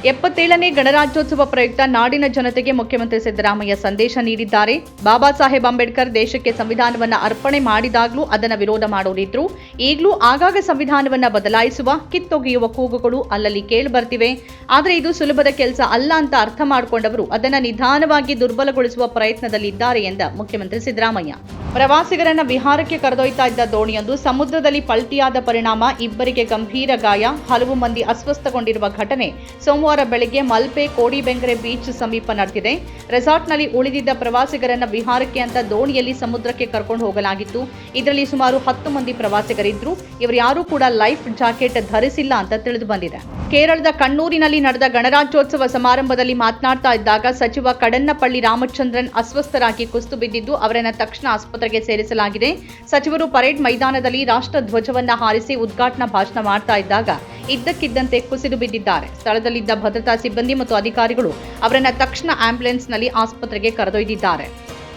77ನೇ ಗಣರಾಜ್ಯೋತ್ಸವ ಪ್ರಯುಕ್ತ ನಾಡಿನ ಜನತೆಗೆ ಮುಖ್ಯಮಂತ್ರಿ ಸಿದ್ದರಾಮಯ್ಯ ಸಂದೇಶ ನೀಡಿದ್ದಾರೆ. ಬಾಬಾ ಸಾಹೇಬ್ ಅಂಬೇಡ್ಕರ್ ದೇಶಕ್ಕೆ ಸಂವಿಧಾನವನ್ನ ಅರ್ಪಣೆ ಮಾಡಿದಾಗಲೂ ಅದನ್ನು ವಿರೋಧ ಮಾಡೋರಿದ್ರು. ಈಗಲೂ ಆಗಾಗ ಸಂವಿಧಾನವನ್ನ ಬದಲಾಯಿಸುವ, ಕಿತ್ತೊಗೆಯುವ ಕೂಗುಗಳು ಅಲ್ಲಲ್ಲಿ ಕೇಳಿಬರ್ತಿವೆ. ಆದರೆ ಇದು ಸುಲಭದ ಕೆಲಸ ಅಲ್ಲ ಅಂತ ಅರ್ಥ ಮಾಡಿಕೊಂಡವರು ಅದನ್ನು ನಿಧಾನವಾಗಿ ದುರ್ಬಲಗೊಳಿಸುವ ಪ್ರಯತ್ನದಲ್ಲಿದ್ದಾರೆ ಎಂದ ಮುಖ್ಯಮಂತ್ರಿ ಸಿದ್ದರಾಮಯ್ಯ. ಪ್ರವಾಸಿಗರನ್ನ ವಿಹಾರಕ್ಕೆ ಕರೆದೊಯ್ತಾ ಇದ್ದ ದೋಣಿಯೊಂದು ಸಮುದ್ರದಲ್ಲಿ ಪಲ್ಟಿಯಾದ ಪರಿಣಾಮ ಇಬ್ಬರಿಗೆ ಗಂಭೀರ ಗಾಯ, ಹಲವು ಮಂದಿ ಅಸ್ವಸ್ಥಗೊಂಡಿರುವ ಘಟನೆ ಸೋಮವಾರ ಬೆಳಗ್ಗೆ ಮಲ್ಪೆ ಕೋಡಿಬೆಂಗರೆ ಬೀಚ್ ಸಮೀಪ ನಡೆದಿದೆ. ರೆಸಾರ್ಟ್ನಲ್ಲಿ ಉಳಿದಿದ್ದ ಪ್ರವಾಸಿಗರನ್ನ ವಿಹಾರಕ್ಕೆ ಅಂತ ದೋಣಿಯಲ್ಲಿ ಸಮುದ್ರಕ್ಕೆ ಕರ್ಕೊಂಡು ಹೋಗಲಾಗಿತ್ತು. ಇದರಲ್ಲಿ ಸುಮಾರು 10 ಮಂದಿ ಪ್ರವಾಸಿಗರಿದ್ರು. ಇವರು ಯಾರೂ ಕೂಡ ಲೈಫ್ ಜಾಕೆಟ್ ಧರಿಸಿಲ್ಲ ಅಂತ ತಿಳಿದು ಬಂದಿದೆ. ಕೇರಳದ ಕಣ್ಣೂರಿನಲ್ಲಿ ನಡೆದ ಗಣರಾಜ್ಯೋತ್ಸವ ಸಮಾರಂಭದಲ್ಲಿ ಮಾತನಾಡ್ತಾ ಇದ್ದಾಗ ಸಚಿವ ಕಡನ್ನಪಳ್ಳಿ ರಾಮಚಂದ್ರನ್ ಅಸ್ವಸ್ಥರಾಗಿ ಕುಸಿದು ಬಿದ್ದಿದ್ದು ಅವರನ್ನು ತಕ್ಷಣ ಆಸ್ಪತ್ರೆಗೆ ಸೇರಿಸಲಾಗಿದೆ. ಸಚಿವರು ಪರೇಡ್ ಮೈದಾನದಲ್ಲಿ ರಾಷ್ಟ್ರ ಧ್ವಜವನ್ನ ಹಾರಿಸಿ ಉದ್ಘಾಟನಾ ಭಾಷಣ ಮಾಡ್ತಾ ಇದ್ದಾಗ ಇದ್ದಕ್ಕಿದ್ದಂತೆ ಕುಸಿದು ಬಿದ್ದಿದ್ದಾರೆ. ಸ್ಥಳದಲ್ಲಿದ್ದ ಭದ್ರತಾ ಸಿಬ್ಬಂದಿ ಮತ್ತು ಅಧಿಕಾರಿಗಳು ಅವರನ್ನು ತಕ್ಷಣ ಆಂಬ್ಯುಲೆನ್ಸ್ನಲ್ಲಿ ಆಸ್ಪತ್ರೆಗೆ ಕರೆದೊಯ್ದಿದ್ದಾರೆ.